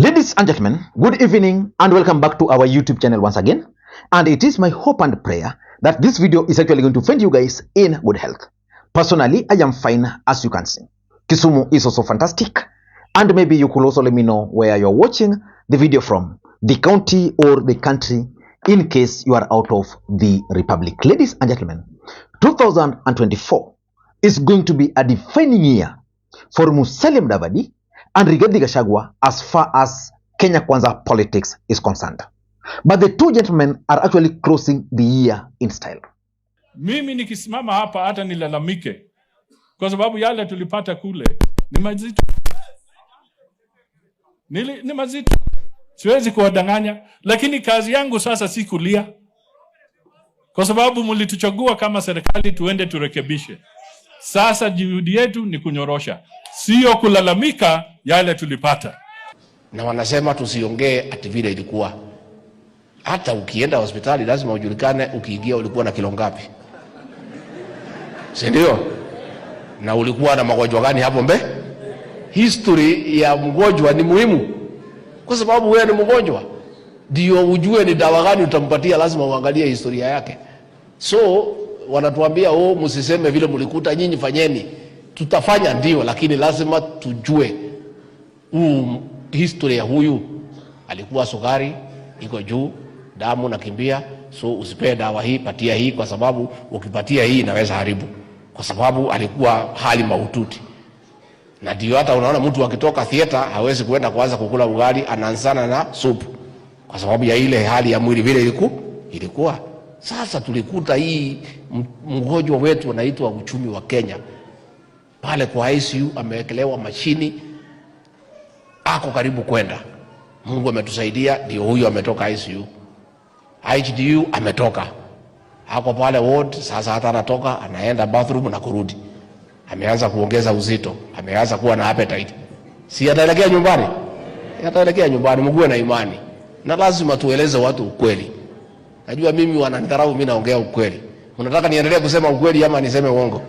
Ladies and gentlemen, good evening and welcome back to our YouTube channel once again. And it is my hope and prayer that this video is actually going to find you guys in good health. Personally, I am fine, as you can see. Kisumu is also fantastic. And maybe you could also let me know where you're watching the video from, the county or the country, in case you are out of the republic. Ladies and gentlemen, 2024 is going to be a defining year for Musalia Mudavadi and Rigathi Gachagua as far as Kenya Kwanza politics is concerned. But the two gentlemen are actually closing the year in style. Mimi nikisimama hapa hata nilalamike kwa sababu yale tulipata kule ni mazito. Ni mazito. Siwezi kuwadanganya, lakini kazi yangu sasa si kulia. Kwa sababu mlituchagua kama serikali tuende turekebishe. Sasa juhudi yetu ni kunyorosha, sio kulalamika yale tulipata. Na wanasema tusiongee ati vile ilikuwa. Hata ukienda hospitali lazima ujulikane ukiingia ulikuwa na kilo ngapi. Si ndio? Na ulikuwa na magonjwa gani hapo mbe? History ya mgonjwa ni muhimu. Kwa sababu wewe ni mgonjwa, ndio ujue ni dawa gani utampatia, lazima uangalie historia yake. So wanatuambia msiseme vile mlikuta, nyinyi fanyeni. Tutafanya ndio, lakini lazima tujue history ya huyu. Alikuwa sukari iko juu, damu nakimbia, so usipee dawa hii, patia hii, kwa sababu ukipatia hii inaweza haribu, kwa sababu alikuwa hali mahututi. Na ndio hata unaona mtu akitoka theater hawezi kuenda kuanza kukula ugali, anaanzana na supu, kwa sababu ya ile hali ya mwili vile ilikuwa. Sasa tulikuta hii mgonjwa wetu anaitwa uchumi wa Kenya pale kwa ICU, amewekelewa mashini, ako karibu kwenda. Mungu ametusaidia, ndio huyu ametoka ICU. ICU ametoka, ako pale ward. Sasa hata anatoka anaenda bathroom na kurudi, ameanza kuongeza uzito, ameanza kuwa na appetite. Si ataelekea nyumbani? Ataelekea nyumbani. Mgue na imani, na lazima tueleze watu ukweli. Najua mimi wananidharau, mimi naongea ukweli. Unataka niendelee kusema ukweli ama niseme uongo?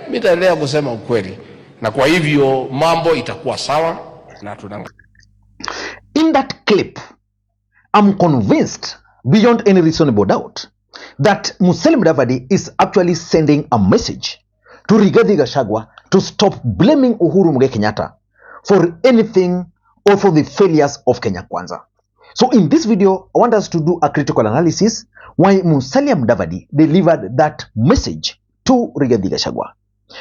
Mimi nitaendelea kusema ukweli, na kwa hivyo mambo itakuwa sawa. Na in that clip, I'm convinced beyond any reasonable doubt that Musalia Mudavadi is actually sending a message to Rigathi Gachagua to stop blaming Uhuru Kenyatta for anything or for the failures of Kenya Kwanza. So in this video, I want us to do a critical analysis why Musalia Mudavadi delivered that message to Rigathi Gachagua.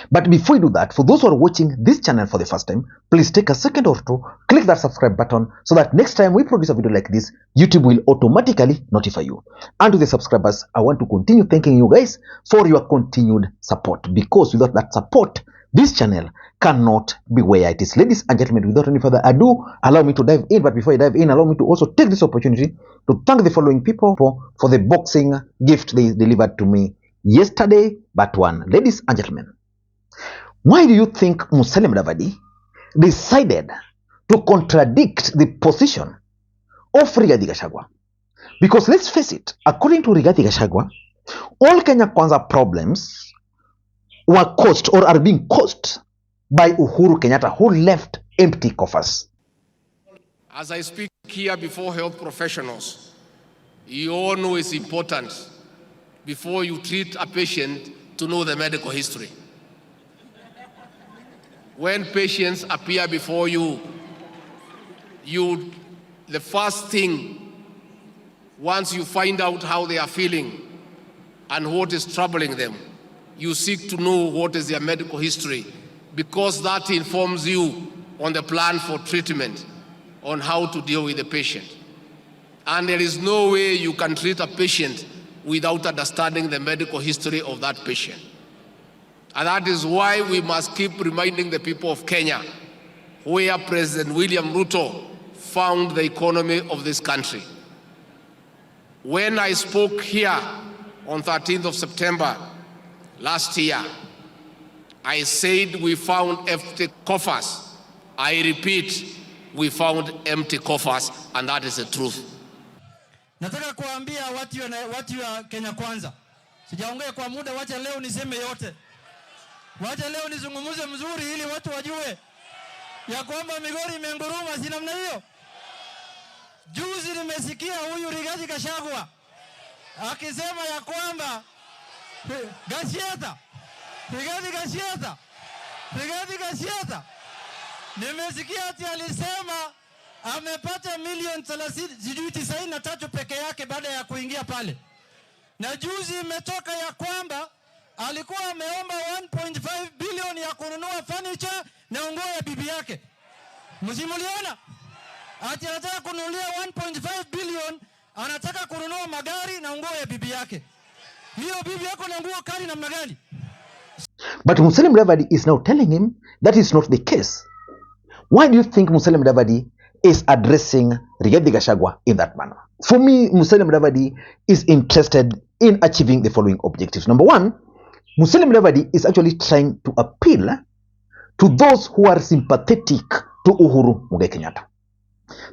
But before we do that, for those who are watching this channel for the first time, please take a second or two, click that subscribe button so that next time we produce a video like this, YouTube will automatically notify you. And to the subscribers, I want to continue thanking you guys for your continued support, because without that support, this channel cannot be where it is. Ladies and gentlemen, without any further ado, allow me to dive in. But before I dive in, allow me to also take this opportunity to thank the following people for the boxing gift they delivered to me yesterday, but one. Ladies and gentlemen, why do you think Musalia Mudavadi decided to contradict the position of Rigathi Gachagua? Because let's face it, according to Rigathi Gachagua, all Kenya Kwanza problems were caused or are being caused by Uhuru Kenyatta, who left empty coffers. As I speak here before health professionals, you all know it's important before you treat a patient to know the medical history. When patients appear before you, the first thing, once you find out how they are feeling and what is troubling them, you seek to know what is their medical history, because that informs you on the plan for treatment, on how to deal with the patient. And there is no way you can treat a patient without understanding the medical history of that patient. And that is why we must keep reminding the people of Kenya where President William Ruto found the economy of this country. When I spoke here on 13th of September last year, I said we found empty coffers. I repeat, we found empty coffers, and that is the truth. Nataka kuambia watu ya Kenya Kwanza. Sijaongea kwa muda, wacha leo niseme yote. Wacha leo nizungumuze mzuri ili watu wajue ya kwamba Migori imenguruma, si namna hiyo. nimesikia huyu Rigathi Gachagua akisema ya kwamba Rigathi Gachagua nimesikia ati alisema amepata milioni 93 peke yake baada ya kuingia pale. Na juzi imetoka ya kwamba alikuwa ameomba 1.5 bilioni ya kununua furniture na nguo ya bibi yake. Msimuliona? Ati anataka kununulia 1.5 bilioni, anataka kununua magari na nguo ya bibi yake. Hiyo bibi yako na nguo kali namna gani? But Musalia Mudavadi is now telling him that is not the case. Why do you think Musalia Mudavadi is addressing Rigathi Gachagua in that manner? For me, Musalia Mudavadi is interested in achieving the following objectives. Number one, Musalia Mudavadi is actually trying to appeal to those who are sympathetic to Uhuru Kenyatta.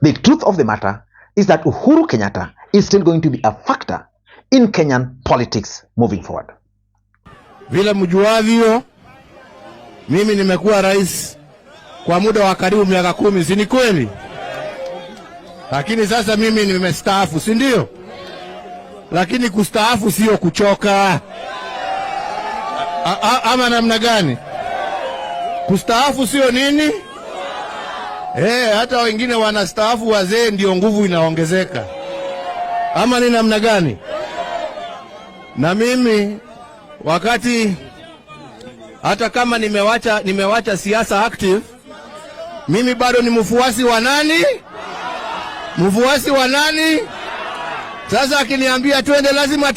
The truth of the matter is that Uhuru Kenyatta is still going to be a factor in Kenyan politics moving forward. Vile mjuavyo, mimi nimekuwa rais kwa muda wa karibu miaka 10, si ni kweli? Lakini sasa mimi nimestaafu, si ndio? Lakini kustaafu sio kuchoka. Ama namna gani? Kustaafu sio nini? Hata wengine wanastaafu wazee ndio nguvu inaongezeka. Ama ni namna gani? Na mimi wakati hata kama nimewacha siasa active, mimi bado ni mfuasi wa nani? Mfuasi wa nani? Sasa akiniambia twende lazima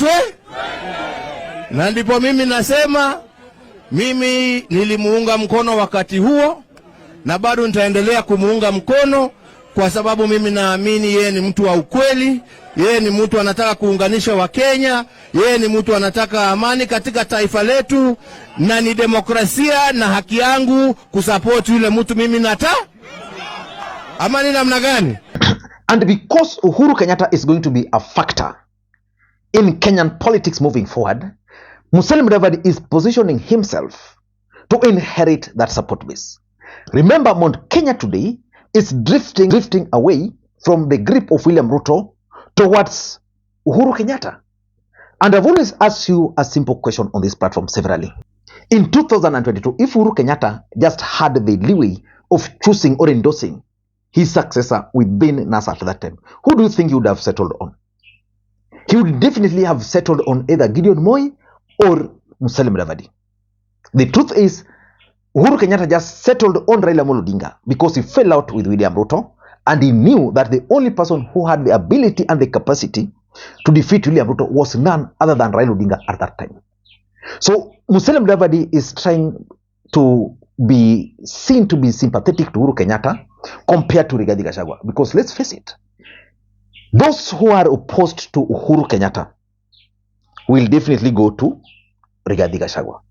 na ndipo mimi nasema mimi nilimuunga mkono wakati huo na bado nitaendelea kumuunga mkono kwa sababu mimi naamini yeye ni mtu wa ukweli, yeye ni mtu anataka kuunganisha wa Kenya, yeye ni mtu anataka amani katika taifa letu, na ni demokrasia na haki yangu kusupport yule mtu mimi amani namna gani? And because Uhuru Kenyatta is going to be a factor in Kenyan politics moving forward, Musalia Mudavadi is positioning himself to inherit that support base. Remember, Mount Kenya today is drifting away from the grip of William Ruto towards Uhuru Kenyatta. And I've always asked you a simple question on this platform severally. In 2022, if Uhuru Kenyatta just had the leeway of choosing or endorsing his successor with Ben Nasa at that time, who do you think he would have settled on? He would definitely have settled on either Gideon Moi or Musalia Mudavadi. The truth is, Uhuru Kenyatta just settled on Raila Odinga because he fell out with William Ruto, and he knew that the only person who had the ability and the capacity to defeat William Ruto was none other than Raila Odinga at that time. So Musalia Mudavadi is trying to be seen to be sympathetic to Uhuru Kenyatta compared to Rigathi Gachagua, because let's face it, those who are opposed to Uhuru Kenyatta will definitely go to Rigathi Gachagua.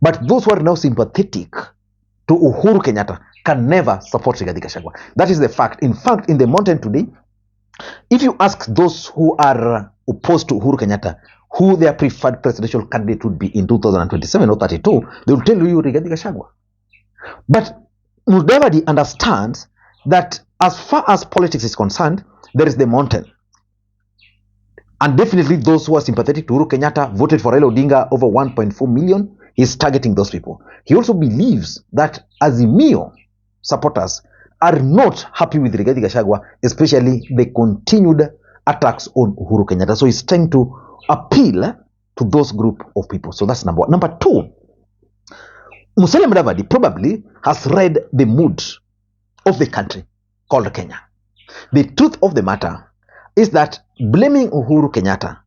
But those who are now sympathetic to Uhuru Kenyatta can never support Rigathi Gachagua. That is the fact. In fact, in the mountain today, if you ask those who are opposed to Uhuru Kenyatta who their preferred presidential candidate would be in 2027 or 32, they will tell you Rigathi Gachagua. But Mudavadi understands that as far as politics is concerned, there is the mountain. And definitely those who are sympathetic to Uhuru Kenyatta voted for Raila Odinga over 1.4 million. He's targeting those people. He also believes that Azimio supporters are not happy with Rigathi Gachagua, especially the continued attacks on Uhuru Kenyatta. So he's trying to appeal to those group of people. So that's number one. Number two, Musalia Mudavadi probably has read the mood of the country called Kenya. The truth of the matter is that blaming Uhuru Kenyatta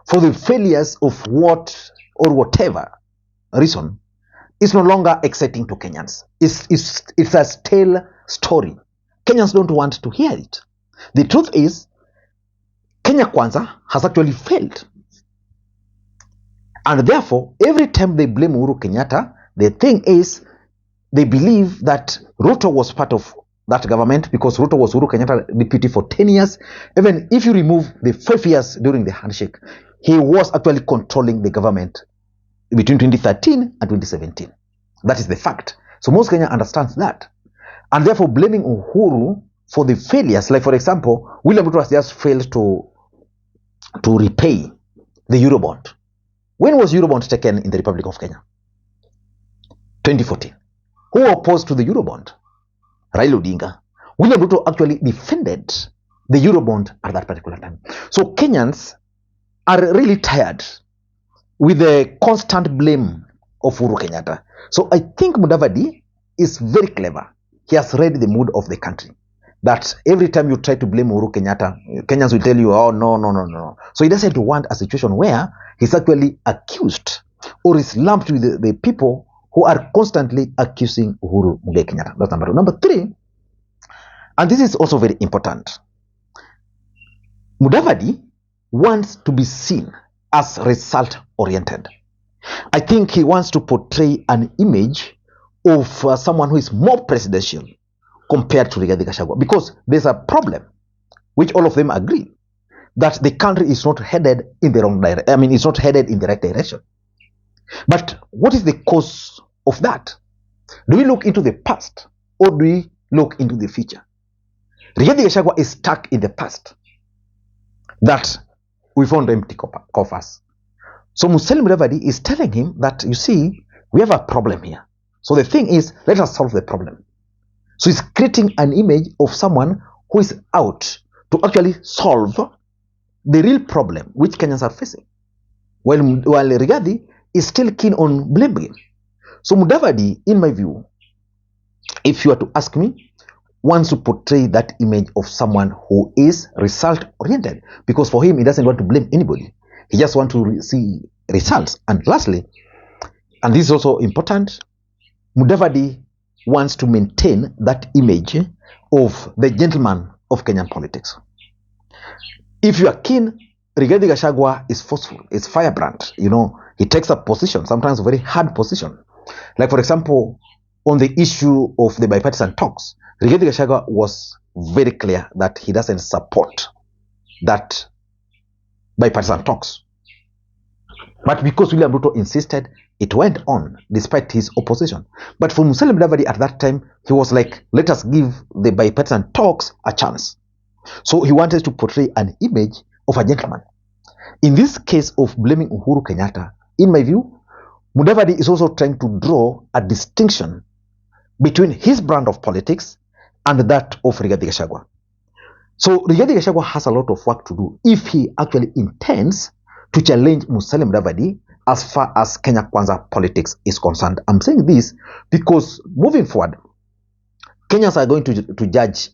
for the failures of what or whatever reason is no longer exciting to Kenyans. It's a stale story. Kenyans don't want to hear it. The truth is, Kenya Kwanza has actually failed. And therefore, every time they blame Uhuru Kenyatta, the thing is, they believe that Ruto was part of that government because Ruto was Uhuru Kenyatta deputy for 10 years. Even if you remove the 5 years during the handshake, he was actually controlling the government between 2013 and 2017. That is the fact. So most Kenya understands that. And therefore blaming Uhuru for the failures. Like, for example, William Ruto has just failed to repay the Eurobond. When was Eurobond taken in the Republic of Kenya? 2014. Who opposed to the Eurobond? Raila Odinga. William Ruto actually defended the Eurobond at that particular time. So Kenyans are really tired with the constant blame of Uhuru Kenyatta. So I think Mudavadi is very clever. He has read the mood of the country. That every time you try to blame Uhuru Kenyatta, Kenyans will tell you, oh, no. So he doesn't want a situation where he's actually accused or is lumped with the people who are constantly accusing Uhuru Kenyatta. That's number two. Number three, and this is also very important, Mudavadi wants to be seen as result-oriented. I think he wants to portray an image of someone who is more presidential compared to Rigathi Gachagua, because there's a problem, which all of them agree, that the country is not headed in the wrong direction. I mean, it's not headed in the right direction. But what is the cause of that? Do we look into the past or do we look into the future? Rigathi Gachagua is stuck in the past, that we found empty coffers. So Musalia Mudavadi is telling him that, you see, we have a problem here. So the thing is, let us solve the problem. So he's creating an image of someone who is out to actually solve the real problem which Kenyans are facing, while Rigathi is still keen on blaming him. So Mudavadi, in my view, if you are to ask me, wants to portray that image of someone who is result-oriented, because for him, he doesn't want to blame anybody. He just wants to see results. And lastly, and this is also important, Mudavadi wants to maintain that image of the gentleman of Kenyan politics. If you are keen, Rigathi Gachagua is forceful, is firebrand. You know, he takes a position, sometimes a very hard position. Like, for example, on the issue of the bipartisan talks, Rigathi Gachagua was very clear that he doesn't support that bipartisan talks. But because William Ruto insisted, it went on despite his opposition. But for Musalia Mudavadi at that time, he was like, let us give the bipartisan talks a chance. So he wanted to portray an image of a gentleman. In this case of blaming Uhuru Kenyatta, in my view, Mudavadi is also trying to draw a distinction between his brand of politics and that of Rigathi Gachagua. So Rigathi Gachagua has a lot of work to do if he actually intends to challenge Musalia Mudavadi as far as Kenya Kwanza politics is concerned. I'm saying this because moving forward, Kenyans are going to judge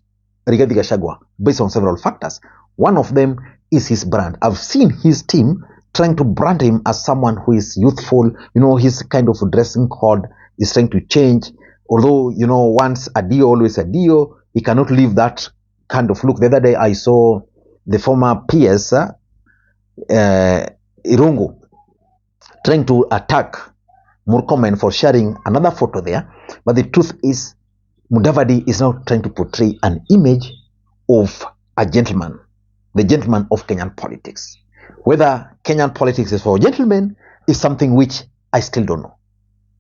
Rigathi Gachagua based on several factors. One of them is his brand. I've seen his team trying to brand him as someone who is youthful. You know, his kind of dressing code is trying to change. Although, you know, once a Dio, always a Dio, he cannot leave that kind of look. The other day I saw the former PS, Irungu, trying to attack Murkomen for sharing another photo there. But the truth is, Mudavadi is now trying to portray an image of a gentleman, the gentleman of Kenyan politics. Whether Kenyan politics is for gentlemen is something which I still don't know.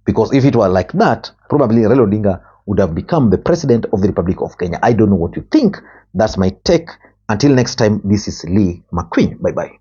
Because if it were like that, probably Raila Odinga would have become the president of the Republic of Kenya. I don't know what you think. That's my take. Until next time, this is Lee Makwiny. Bye-bye.